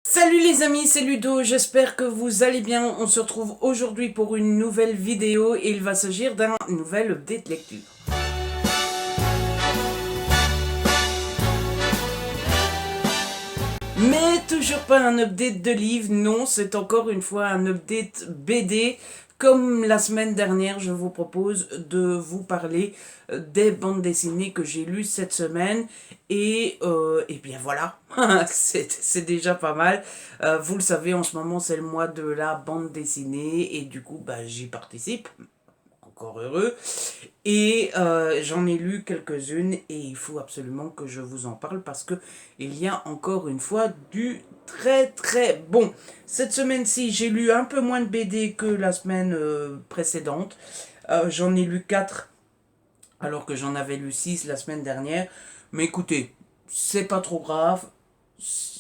Salut les amis, c'est Ludo, j'espère que vous allez bien. On se retrouve aujourd'hui pour une nouvelle vidéo et il va s'agir d'un nouvel update lecture. Mais toujours pas un update de livre, non, c'est encore une fois un update BD. Comme la semaine dernière, je vous propose de vous parler des bandes dessinées que j'ai lues cette semaine. Et bien voilà, c'est déjà pas mal. Vous le savez, en ce moment, c'est le mois de la bande dessinée et du coup, bah, j'y participe. Encore heureux. Et j'en ai lu quelques-unes et il faut absolument que je vous en parle parce que il y a encore une fois du très très bon. Cette semaine-ci, j'ai lu un peu moins de BD que la semaine précédente. J'en ai lu 4 alors que j'en avais lu 6 la semaine dernière. Mais écoutez, c'est pas trop grave.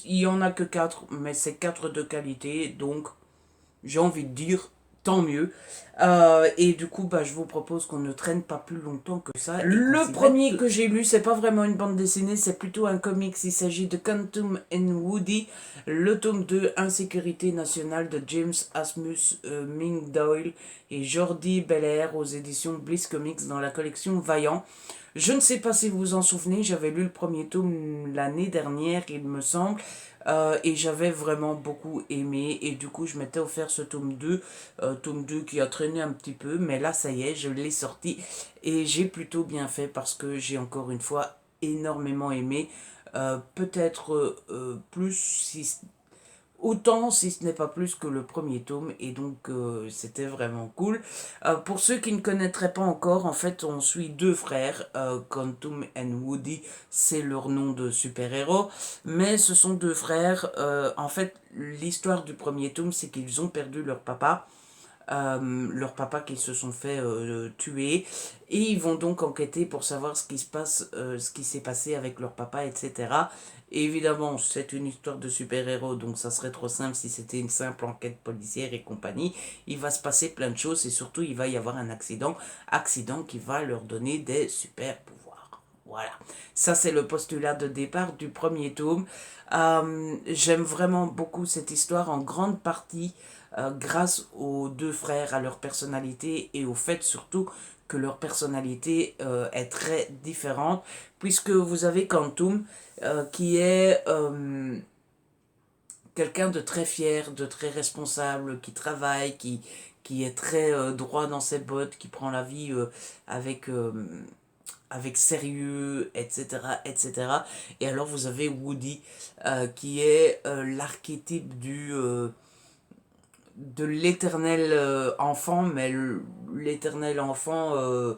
Il y en a que 4 mais c'est 4 de qualité. Donc j'ai envie de dire tant mieux. Et du coup, bah, je vous propose qu'on ne traîne pas plus longtemps que ça. Le premier que j'ai lu, c'est pas vraiment une bande dessinée, c'est plutôt un comics. Il s'agit de Quantum and Woody, le tome 2, Insécurité nationale de James Asmus Ming Doyle et Jordi Belair aux éditions Bliss Comics dans la collection Vaillant. Je ne sais pas si vous vous en souvenez, j'avais lu le premier tome l'année dernière, il me semble, et j'avais vraiment beaucoup aimé, et du coup je m'étais offert ce tome 2 qui a traîné un petit peu, mais là ça y est, je l'ai sorti, et j'ai plutôt bien fait parce que j'ai encore une fois énormément aimé, peut-être plus si autant si ce n'est pas plus que le premier tome et donc c'était vraiment cool. Pour ceux qui ne connaîtraient pas encore, en fait on suit deux frères, Quantum and Woody, c'est leur nom de super-héros, mais ce sont deux frères, en fait l'histoire du premier tome c'est qu'ils ont perdu leur papa qui se sont fait tuer et ils vont donc enquêter pour savoir ce qui se passe, ce qui s'est passé avec leur papa, etc. Et évidemment, c'est une histoire de super-héros, donc ça serait trop simple si c'était une simple enquête policière et compagnie. Il va se passer plein de choses et surtout il va y avoir un accident qui va leur donner des super-pouvoirs. Voilà, ça c'est le postulat de départ du premier tome. J'aime vraiment beaucoup cette histoire en grande partie grâce aux deux frères, à leur personnalité et au fait surtout que leur personnalité est très différente, puisque vous avez Quantum qui est quelqu'un de très fier, de très responsable, qui travaille, qui est très droit dans ses bottes, qui prend la vie avec avec sérieux, etc., etc. Et alors vous avez Woody, qui est l'archétype de l'éternel enfant, mais l'éternel enfant euh,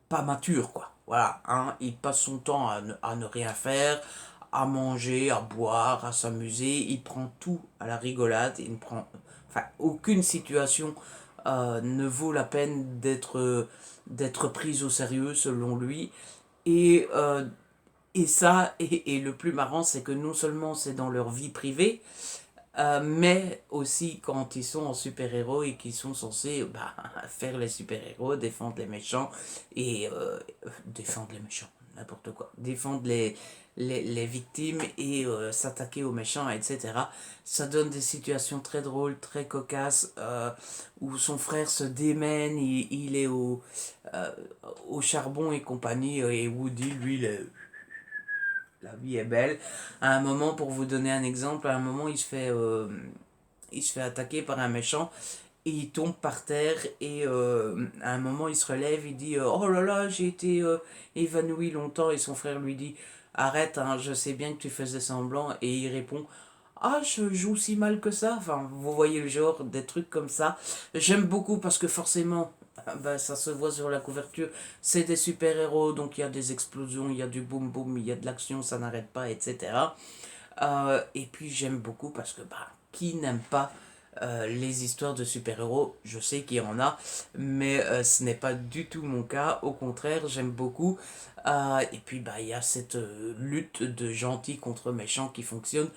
pas mature, quoi. Voilà, hein, il passe son temps à ne rien faire, à manger, à boire, à s'amuser, il prend tout à la rigolade, il ne prend... Enfin, aucune situation ne vaut la peine d'être prise au sérieux, selon lui. Et, euh, et ça, et le plus marrant, c'est que non seulement c'est dans leur vie privée, mais aussi quand ils sont en super-héros et qu'ils sont censés bah, faire les super-héros, défendre les méchants et défendre les méchants, n'importe quoi, défendre les victimes et s'attaquer aux méchants, etc. Ça donne des situations très drôles, très cocasses, où son frère se démène, il est euh, au charbon et compagnie, et Woody, lui, la vie est belle. À un moment, pour vous donner un exemple, à un moment, il se fait attaquer par un méchant et il tombe par terre et à un moment, il se relève, il dit oh là là, j'ai été évanoui longtemps et son frère lui dit arrête, hein, je sais bien que tu faisais semblant et il répond ah, je joue si mal que ça. Enfin, vous voyez le genre, des trucs comme ça. J'aime beaucoup parce que forcément, ben, ça se voit sur la couverture, c'est des super-héros, donc il y a des explosions, il y a du boum boum, il y a de l'action, ça n'arrête pas, etc. Et puis j'aime beaucoup parce que, bah, qui n'aime pas les histoires de super-héros? Je sais qu'il y en a, mais ce n'est pas du tout mon cas. Au contraire, j'aime beaucoup. Et puis, bah, il y a cette lutte de gentils contre méchants qui fonctionne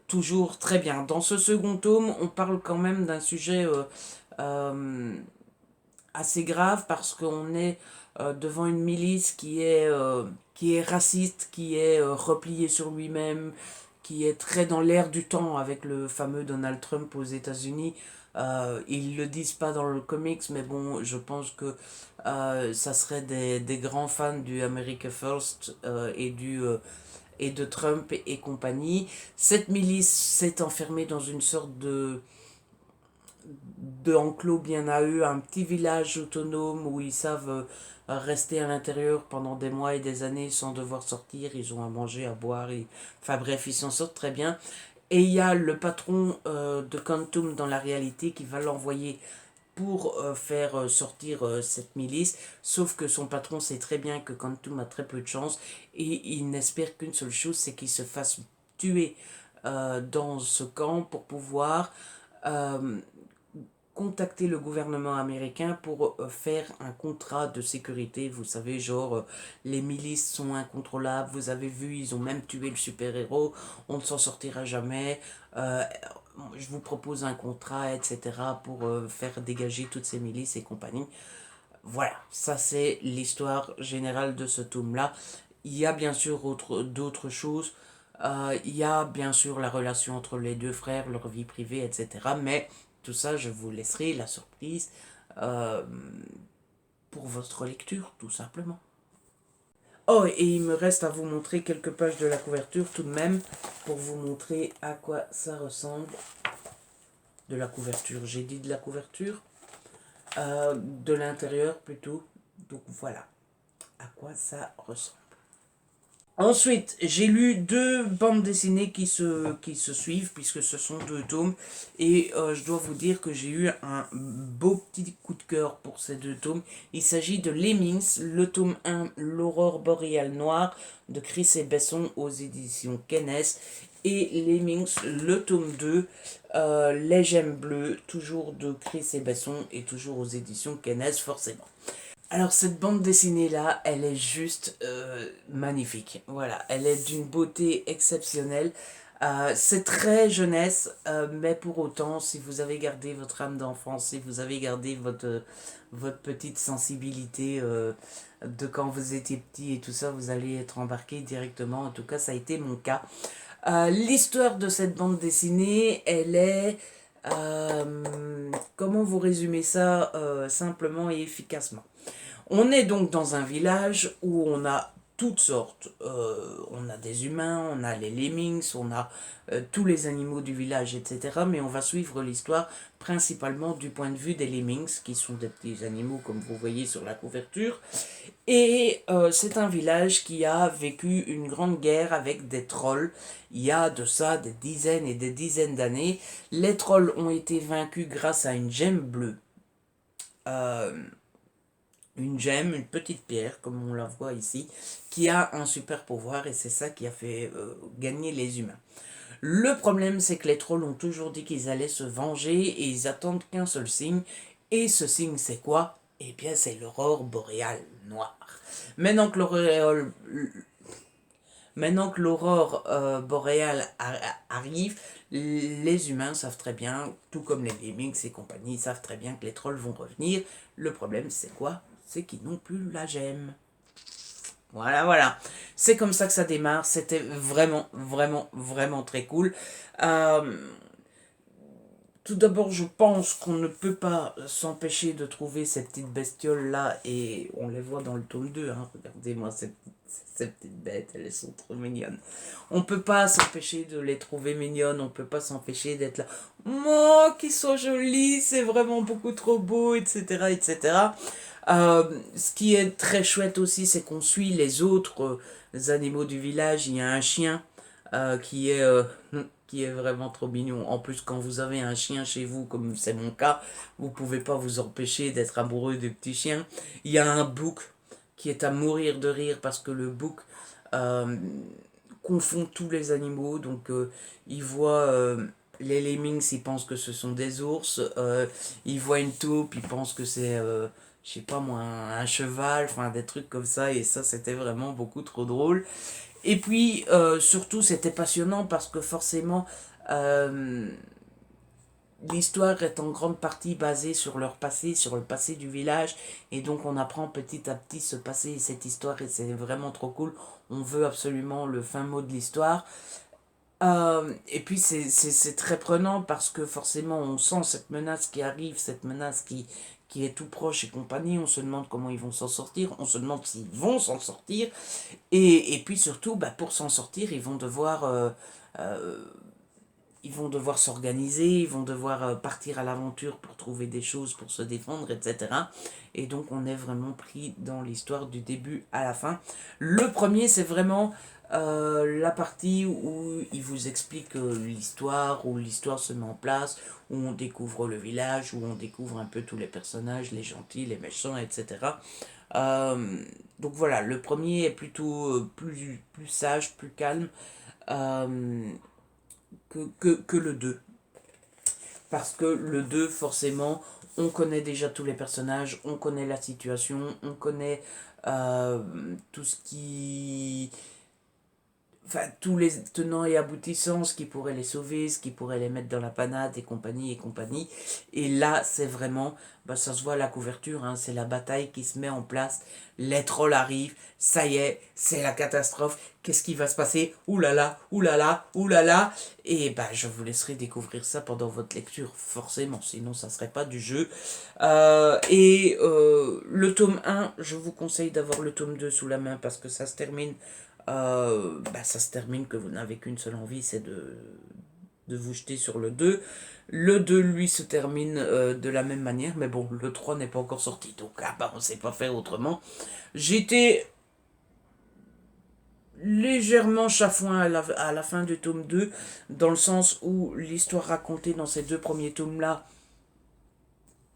toujours très bien. Dans ce second tome, on parle quand même d'un sujet euh, assez grave parce qu'on est devant une milice qui est raciste, qui est replié sur lui-même, qui est très dans l'air du temps avec le fameux Donald Trump aux États-Unis. Ils le disent pas dans le comics, mais bon, je pense que ça serait des grands fans du America First et de Trump et compagnie. Cette milice s'est enfermée dans une sorte de enclos bien à eux, un petit village autonome où ils savent rester à l'intérieur pendant des mois et des années sans devoir sortir. Ils ont à manger, à boire, enfin bref, ils s'en sortent très bien. Et il y a le patron de Quantum dans la réalité qui va l'envoyer pour faire sortir cette milice, sauf que son patron sait très bien que Quantum a très peu de chance et il n'espère qu'une seule chose, c'est qu'il se fasse tuer dans ce camp pour pouvoir euh, contacter le gouvernement américain pour faire un contrat de sécurité. Vous savez, genre, les milices sont incontrôlables, vous avez vu, ils ont même tué le super-héros, on ne s'en sortira jamais, je vous propose un contrat, etc., pour faire dégager toutes ces milices et compagnie. Voilà, ça c'est l'histoire générale de ce tome-là. Il y a bien sûr d'autres choses. Il y a bien sûr la relation entre les deux frères, leur vie privée, etc. Mais tout ça, je vous laisserai la surprise euh, pour votre lecture, tout simplement. Oh, et il me reste à vous montrer quelques pages de la couverture tout de même, pour vous montrer à quoi ça ressemble. De la couverture, j'ai dit de la couverture, de l'intérieur plutôt. Donc voilà à quoi ça ressemble. Ensuite, j'ai lu deux bandes dessinées qui se suivent, puisque ce sont deux tomes. Et je dois vous dire que j'ai eu un beau petit coup de cœur pour ces deux tomes. Il s'agit de Lemmings, le tome 1, L'aurore boréale noire, de Chris et Besson aux éditions Kennes. Et Lemmings, le tome 2, Les Gemmes Bleues, toujours de Chris et Besson, et toujours aux éditions Kennes, forcément. Alors cette bande dessinée là, elle est juste magnifique. Voilà, elle est d'une beauté exceptionnelle. C'est très jeunesse, mais pour autant, si vous avez gardé votre âme d'enfant, si vous avez gardé votre petite sensibilité de quand vous étiez petit et tout ça, vous allez être embarqué directement. En tout cas, ça a été mon cas. L'histoire de cette bande dessinée, elle est... comment vous résumer ça simplement et efficacement? On est donc dans un village où on a toutes sortes. On a des humains, on a les lemmings, on a tous les animaux du village, etc. Mais on va suivre l'histoire principalement du point de vue des lemmings, qui sont des petits animaux comme vous voyez sur la couverture. Et c'est un village qui a vécu une grande guerre avec des trolls. Il y a de ça des dizaines et des dizaines d'années. Les trolls ont été vaincus grâce à une gemme bleue. Euh, une gemme, une petite pierre, comme on la voit ici, qui a un super pouvoir et c'est ça qui a fait gagner les humains. Le problème, c'est que les trolls ont toujours dit qu'ils allaient se venger et ils attendent qu'un seul signe. Et ce signe, c'est quoi? Eh bien, c'est l'aurore boréale noire. Maintenant que l'aurore boréale arrive, les humains savent très bien, tout comme les lemmings et compagnie, savent très bien que les trolls vont revenir. Le problème, c'est quoi? C'est qu'ils n'ont plus la gemme. Voilà, voilà. C'est comme ça que ça démarre. C'était vraiment, vraiment, vraiment très cool. Euh, Tout d'abord, je pense qu'on ne peut pas s'empêcher de trouver ces petites bestioles-là, et on les voit dans le tome 2, hein. Regardez-moi ces petites bêtes, elles sont trop mignonnes. On peut pas s'empêcher de les trouver mignonnes, on peut pas s'empêcher d'être là. Oh, qu'ils sont jolis, c'est vraiment beaucoup trop beau, etc., etc. Ce qui est très chouette aussi, c'est qu'on suit les autres animaux du village. Il y a un chien qui est qui est vraiment trop mignon. En plus, quand vous avez un chien chez vous, comme c'est mon cas, vous pouvez pas vous empêcher d'être amoureux du petit chien. Il y a un bouc qui est à mourir de rire parce que le bouc euh, confond tous les animaux. Donc, il voit les lemmings, il pense que ce sont des ours. Il voit une taupe, il pense que c'est, je sais pas moi, un cheval, enfin des trucs comme ça. Et ça, c'était vraiment beaucoup trop drôle. Et puis, surtout, c'était passionnant parce que forcément, euh, l'histoire est en grande partie basée sur leur passé, sur le passé du village, et donc on apprend petit à petit ce passé et cette histoire, et c'est vraiment trop cool. On veut absolument le fin mot de l'histoire. Et puis c'est très prenant parce que forcément on sent cette menace qui arrive, cette menace qui est tout proche et compagnie. On se demande comment ils vont s'en sortir, on se demande s'ils vont s'en sortir. Et puis surtout, bah, pour s'en sortir, euh, ils vont devoir s'organiser, ils vont devoir partir à l'aventure pour trouver des choses, pour se défendre, etc. Et donc on est vraiment pris dans l'histoire du début à la fin. Le premier, c'est vraiment la partie où il vous explique l'histoire, où l'histoire se met en place, où on découvre le village, où on découvre un peu tous les personnages, les gentils, les méchants, etc. Donc voilà, le premier est plutôt plus sage, plus calme. Euh, que le 2. Parce que le 2 forcément, on connaît déjà tous les personnages, on connaît la situation, on connaît tout ce qui... Enfin, tous les tenants et aboutissants, ce qui pourrait les sauver, ce qui pourrait les mettre dans la panade et compagnie et compagnie. Et là, c'est vraiment, bah, ça se voit à la couverture, hein, c'est la bataille qui se met en place. Les trolls arrivent, ça y est, c'est la catastrophe. Qu'est-ce qui va se passer? Ouh là là, ouh là là, ouh là là. Et bah, je vous laisserai découvrir ça pendant votre lecture, forcément, sinon ça serait pas du jeu. Le tome 1, je vous conseille d'avoir le tome 2 sous la main parce que ça se termine ça se termine que vous n'avez qu'une seule envie, c'est de vous jeter sur le 2. Le 2, lui, se termine de la même manière, mais bon, le 3 n'est pas encore sorti, donc on ne sait pas faire autrement. J'étais légèrement chafouin à la fin du tome 2, dans le sens où l'histoire racontée dans ces deux premiers tomes-là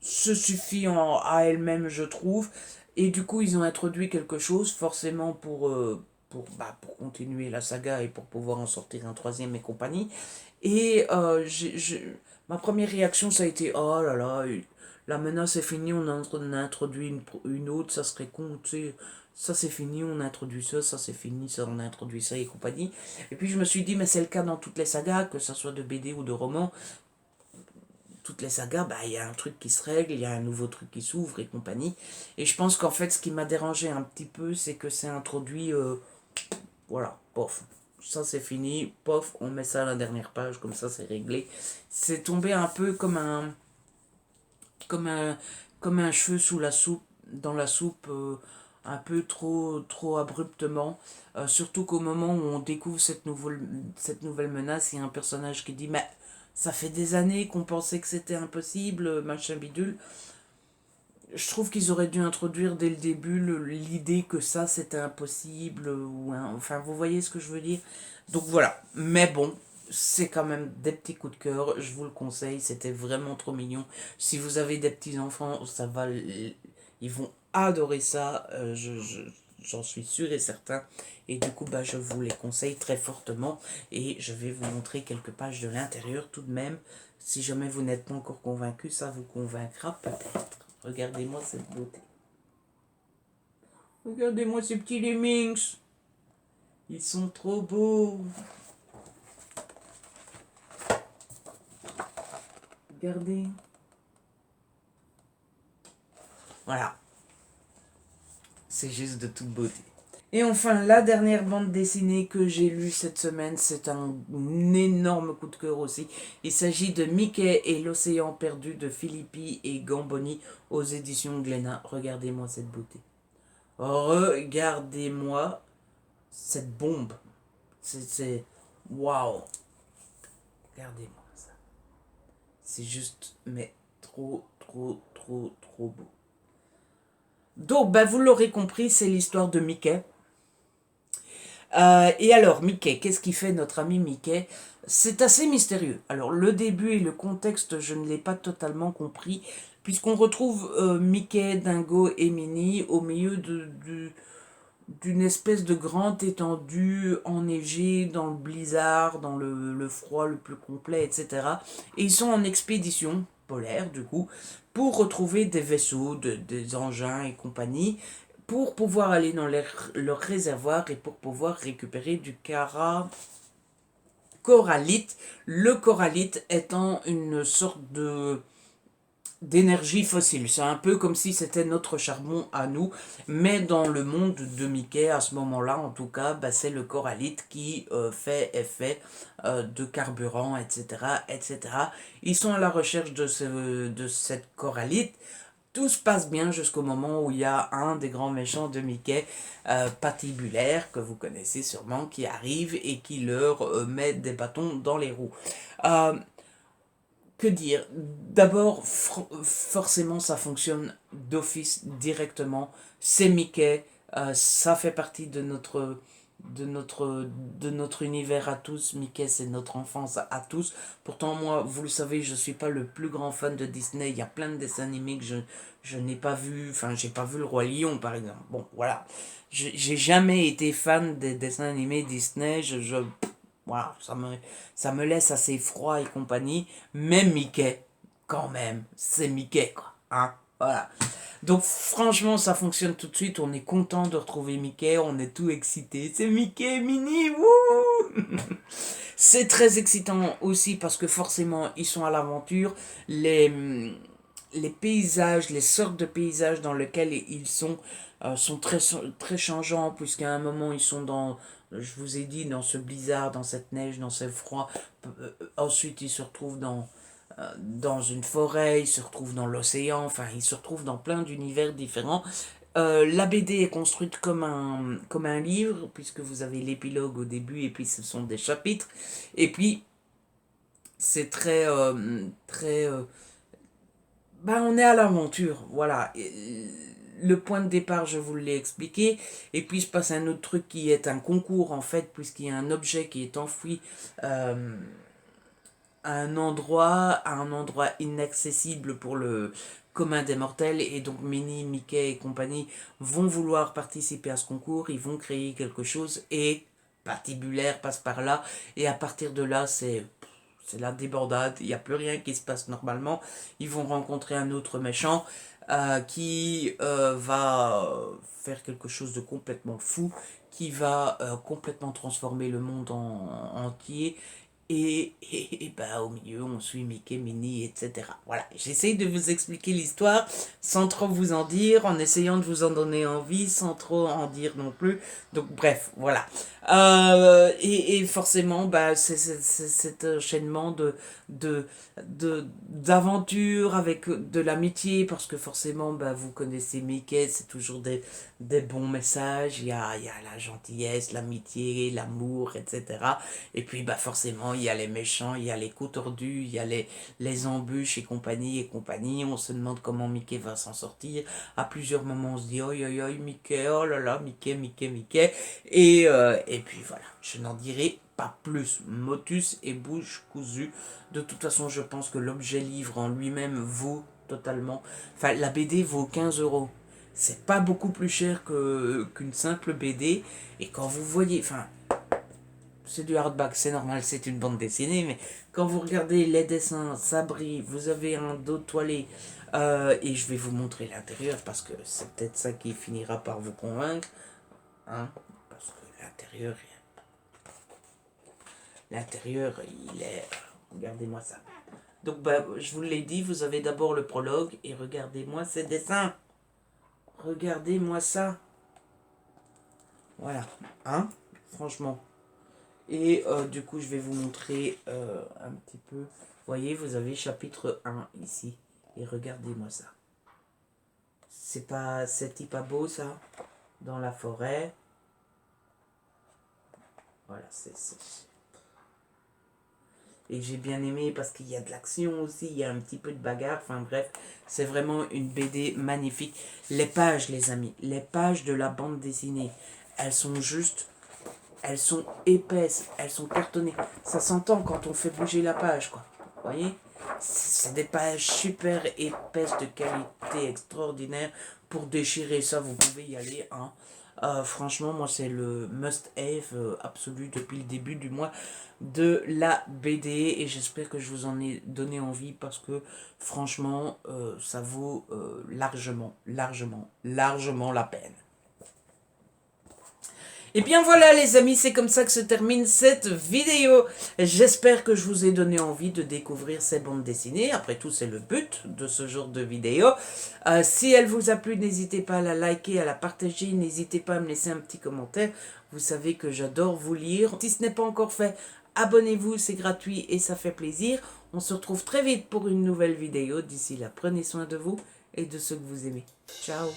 se suffit à elle-même, je trouve. Et du coup, ils ont introduit quelque chose, forcément pour continuer la saga et pour pouvoir en sortir un troisième et compagnie. Et ma première réaction, ça a été, oh là là, la menace est finie, on a introduit une autre, ça serait con, tu sais. Ça c'est fini, on a introduit ça c'est fini, ça on a introduit ça et compagnie. Et puis je me suis dit, mais c'est le cas dans toutes les sagas, que ça soit de BD ou de romans, toutes les sagas, bah, il y a un truc qui se règle, il y a un nouveau truc qui s'ouvre et compagnie. Et je pense qu'en fait, ce qui m'a dérangé un petit peu, c'est que c'est introduit, voilà, pof, ça c'est fini, pof, on met ça à la dernière page, comme ça c'est réglé. C'est tombé un peu comme un, comme un cheveu sous la soupe, dans la soupe, un peu trop abruptement. Surtout qu'au moment où on découvre cette nouvelle menace, il y a un personnage qui dit, mais ça fait des années qu'on pensait que c'était impossible, machin bidule. Je trouve qu'ils auraient dû introduire dès le début l'idée que ça c'était impossible, enfin vous voyez ce que je veux dire. Donc voilà, mais bon, c'est quand même des petits coups de cœur, je vous le conseille, c'était vraiment trop mignon. Si vous avez des petits enfants, ils vont adorer ça, j'en suis sûr et certain. Et du coup, bah, je vous les conseille très fortement. Et je vais vous montrer quelques pages de l'intérieur tout de même. Si jamais vous n'êtes pas encore convaincu, ça vous convaincra peut-être. Regardez-moi cette beauté. Regardez-moi ces petits lemmings. Ils sont trop beaux. Regardez. Voilà. C'est juste de toute beauté. Et enfin, la dernière bande dessinée que j'ai lue cette semaine, c'est un énorme coup de cœur aussi. Il s'agit de Mickey et l'océan perdu de Filippi et Gamboni aux éditions Glénat. Regardez-moi cette beauté. Regardez-moi cette bombe. C'est... Waouh. Regardez-moi ça. C'est juste, mais trop beau. Donc, ben, vous l'aurez compris, c'est l'histoire de Mickey. Et alors, Mickey, qu'est-ce qui fait notre ami Mickey? C'est assez mystérieux. Alors, le début et le contexte, je ne l'ai pas totalement compris, puisqu'on retrouve Mickey, Dingo et Minnie au milieu d'une espèce de grande étendue enneigée dans le blizzard, dans le froid le plus complet, etc. Et ils sont en expédition polaire, du coup, pour retrouver des vaisseaux, des engins et compagnie, pour pouvoir aller dans leur réservoir et pour pouvoir récupérer du corallite. Le corallite étant une sorte de d'énergie fossile. C'est un peu comme si c'était notre charbon à nous, mais dans le monde de Mickey, à ce moment-là, en tout cas, bah, c'est le corallite qui fait effet de carburant, etc., etc. Ils sont à la recherche de cette corallite. Tout se passe bien jusqu'au moment où il y a un des grands méchants de Mickey, Patibulaire, que vous connaissez sûrement, qui arrive et qui leur met des bâtons dans les roues. Euh, que dire? D'abord, forcément, ça fonctionne d'office directement. C'est Mickey, ça fait partie de notre, de notre univers à tous. Mickey, c'est notre enfance à tous. Pourtant, moi, vous le savez, je suis pas le plus grand fan de Disney. Il y a plein de dessins animés que je n'ai pas vu. Enfin, j'ai pas vu Le Roi Lion, par exemple. Bon, voilà. J'ai jamais été fan des dessins animés Disney. Voilà, ça me laisse assez froid et compagnie. Mais Mickey, quand même, c'est Mickey, quoi. Hein, voilà. Donc franchement, ça fonctionne tout de suite. On est content de retrouver Mickey. On est tout excité. C'est Mickey, Minnie, wouh. C'est très excitant aussi parce que forcément, ils sont à l'aventure. Les paysages, les sortes de paysages dans lesquels ils sont très, très changeants, puisqu'à un moment, ils sont dans, je vous ai dit, dans ce blizzard, dans cette neige, dans ce froid. Ensuite, ils se retrouvent dans une forêt, ils se retrouvent dans l'océan, enfin, ils se retrouvent dans plein d'univers différents. La BD est construite comme un livre, puisque vous avez l'épilogue au début, et puis ce sont des chapitres. Et puis, c'est très, très, ben, on est à l'aventure, voilà. Le point de départ, je vous l'ai expliqué. Et puis, il se passe un autre truc qui est un concours, en fait, puisqu'il y a un objet qui est enfoui euh, à un endroit inaccessible pour le commun des mortels. Et donc, Minnie, Mickey et compagnie vont vouloir participer à ce concours. Ils vont créer quelque chose et Patibulaire passe par là. Et à partir de là, c'est la débandade, il n'y a plus rien qui se passe normalement. Ils vont rencontrer un autre méchant qui va faire quelque chose de complètement fou, qui va complètement transformer le monde entier. Et bah, au milieu, on suit Mickey, Minnie, etc. Voilà, j'essaye de vous expliquer l'histoire sans trop vous en dire, en essayant de vous en donner envie, sans trop en dire non plus. Donc bref, voilà. Et forcément, bah, c'est cet enchaînement de, d'aventures avec de l'amitié, parce que forcément, bah, vous connaissez Mickey, c'est toujours des bons messages, il y a la gentillesse, l'amitié, l'amour, etc. Et puis, bah, forcément, il y a les méchants, il y a les coups tordus, il y a les embûches et compagnie et compagnie. On se demande comment Mickey va s'en sortir. À plusieurs moments, on se dit, oi, oi, oi, Mickey, oh là là, Mickey, Mickey, Mickey. Et puis voilà, je n'en dirai pas plus. Motus et bouche cousue. De toute façon, je pense que l'objet livre en lui-même vaut totalement. Enfin, la BD vaut 15 €. C'est pas beaucoup plus cher qu'une simple BD. Et quand vous voyez, enfin, c'est du hardback, c'est normal, c'est une bande dessinée, mais quand vous regardez les dessins, ça brille, vous avez un dos toilé, et je vais vous montrer l'intérieur parce que c'est peut-être ça qui finira par vous convaincre, hein, parce que l'intérieur, il est, regardez-moi ça. Donc, bah, je vous l'ai dit, vous avez d'abord le prologue, et regardez-moi ces dessins, regardez-moi ça, voilà, hein, franchement. Et du coup, je vais vous montrer un petit peu. Vous voyez, vous avez chapitre 1 ici. Et regardez-moi ça. C'est pas beau ça? Dans la forêt. Voilà, Et j'ai bien aimé parce qu'il y a de l'action aussi, il y a un petit peu de bagarre. Enfin bref, c'est vraiment une BD magnifique. Les pages, les amis, les pages de la bande dessinée, elles sont juste. Elles sont épaisses, elles sont cartonnées. Ça s'entend quand on fait bouger la page, quoi. Vous voyez? C'est des pages super épaisses de qualité extraordinaire. Pour déchirer ça, vous pouvez y aller. Hein. Franchement, moi, c'est le must-have absolu depuis le début du mois de la BD. Et j'espère que je vous en ai donné envie parce que, franchement, ça vaut largement, largement, largement la peine. Et bien voilà les amis, c'est comme ça que se termine cette vidéo. J'espère que je vous ai donné envie de découvrir ces bandes dessinées. Après tout, c'est le but de ce genre de vidéo. Si elle vous a plu, n'hésitez pas à la liker, à la partager. N'hésitez pas à me laisser un petit commentaire. Vous savez que j'adore vous lire. Si ce n'est pas encore fait, abonnez-vous, c'est gratuit et ça fait plaisir. On se retrouve très vite pour une nouvelle vidéo. D'ici là, prenez soin de vous et de ceux que vous aimez. Ciao!